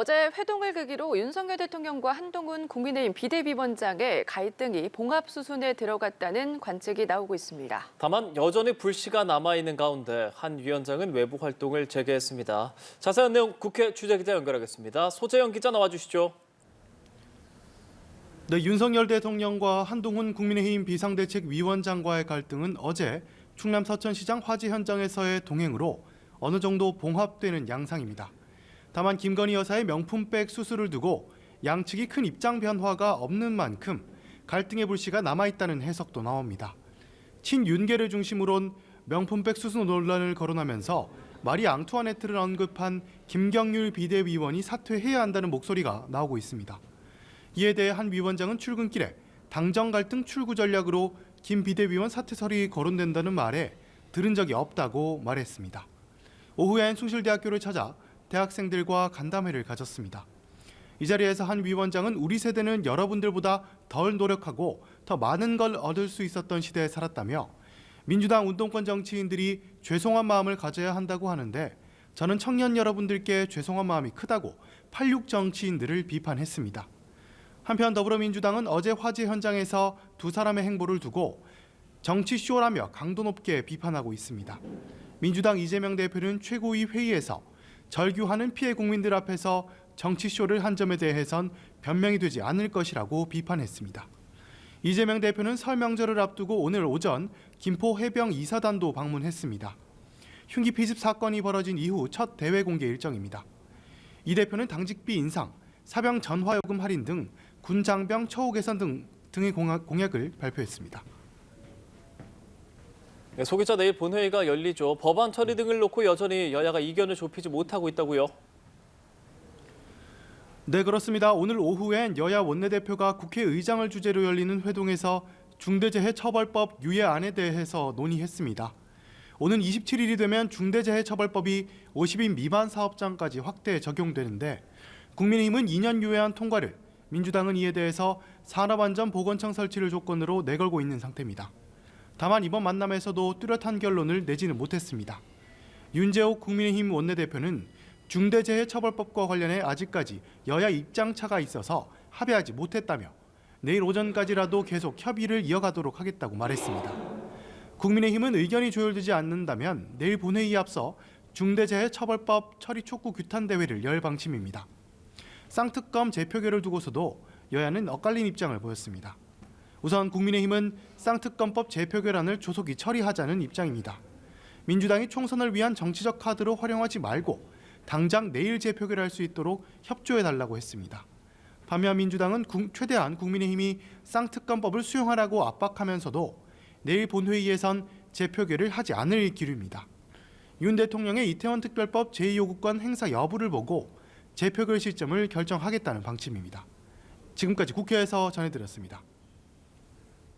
어제 회동을 계기로 윤석열 대통령과 한동훈 국민의힘 비대위원장의 갈등이 봉합 수순에 들어갔다는 관측이 나오고 있습니다. 다만 여전히 불씨가 남아있는 가운데 한 위원장은 외부 활동을 재개했습니다. 자세한 내용 국회 취재기자 연결하겠습니다. 소재영 기자 나와주시죠. 네, 윤석열 대통령과 한동훈 국민의힘 비상대책위원장과의 갈등은 어제 충남 서천시장 화재 현장에서의 동행으로 어느 정도 봉합되는 양상입니다. 다만 김건희 여사의 명품백 수수를 두고 양측이 큰 입장 변화가 없는 만큼 갈등의 불씨가 남아있다는 해석도 나옵니다. 친윤계를 중심으로 명품백 수수 논란을 거론하면서 마리 앙투아네트를 언급한 김경률 비대위원이 사퇴해야 한다는 목소리가 나오고 있습니다. 이에 대해 한 위원장은 출근길에 당정 갈등 출구 전략으로 김 비대위원 사퇴설이 거론된다는 말에 들은 적이 없다고 말했습니다. 오후엔 숭실대학교를 찾아 대학생들과 간담회를 가졌습니다. 이 자리에서 한 위원장은 우리 세대는 여러분들보다 덜 노력하고 더 많은 걸 얻을 수 있었던 시대에 살았다며 민주당 운동권 정치인들이 죄송한 마음을 가져야 한다고 하는데 저는 청년 여러분들께 죄송한 마음이 크다고 86 정치인들을 비판했습니다. 한편 더불어민주당은 어제 화재 현장에서 두 사람의 행보를 두고 정치쇼라며 강도 높게 비판하고 있습니다. 민주당 이재명 대표는 최고위 회의에서 절규하는 피해 국민들 앞에서 정치쇼를 한 점에 대해선 변명이 되지 않을 것이라고 비판했습니다. 이재명 대표는 설 명절을 앞두고 오늘 오전 김포 해병 이사단도 방문했습니다. 흉기 피습 사건이 벌어진 이후 첫 대외 공개 일정입니다. 이 대표는 당직비 인상, 사병 전화요금 할인 등 군 장병 처우 개선 등의 공약을 발표했습니다. 네, 소 기자, 내일 본회의가 열리죠. 법안 처리 등을 놓고 여전히 여야가 이견을 좁히지 못하고 있다고요? 네, 그렇습니다. 오늘 오후엔 여야 원내대표가 국회의장을 주재로 열리는 회동에서 중대재해처벌법 유예안에 대해서 논의했습니다. 오는 27일이 되면 중대재해처벌법이 50인 미만 사업장까지 확대 적용되는데 국민의힘은 2년 유예안 통과를, 민주당은 이에 대해서 산업안전보건청 설치를 조건으로 내걸고 있는 상태입니다. 다만 이번 만남에서도 뚜렷한 결론을 내지는 못했습니다. 윤재옥 국민의힘 원내대표는 중대재해처벌법과 관련해 아직까지 여야 입장차가 있어서 합의하지 못했다며 내일 오전까지라도 계속 협의를 이어가도록 하겠다고 말했습니다. 국민의힘은 의견이 조율되지 않는다면 내일 본회의에 앞서 중대재해처벌법 처리 촉구 규탄 대회를 열 방침입니다. 쌍특검 재표결을 두고서도 여야는 엇갈린 입장을 보였습니다. 우선 국민의힘은 쌍특검법 재표결안을 조속히 처리하자는 입장입니다. 민주당이 총선을 위한 정치적 카드로 활용하지 말고 당장 내일 재표결할 수 있도록 협조해달라고 했습니다. 반면 민주당은 최대한 국민의힘이 쌍특검법을 수용하라고 압박하면서도 내일 본회의에선 재표결을 하지 않을 기류입니다. 윤 대통령의 이태원 특별법 제2요구권 행사 여부를 보고 재표결 시점을 결정하겠다는 방침입니다. 지금까지 국회에서 전해드렸습니다.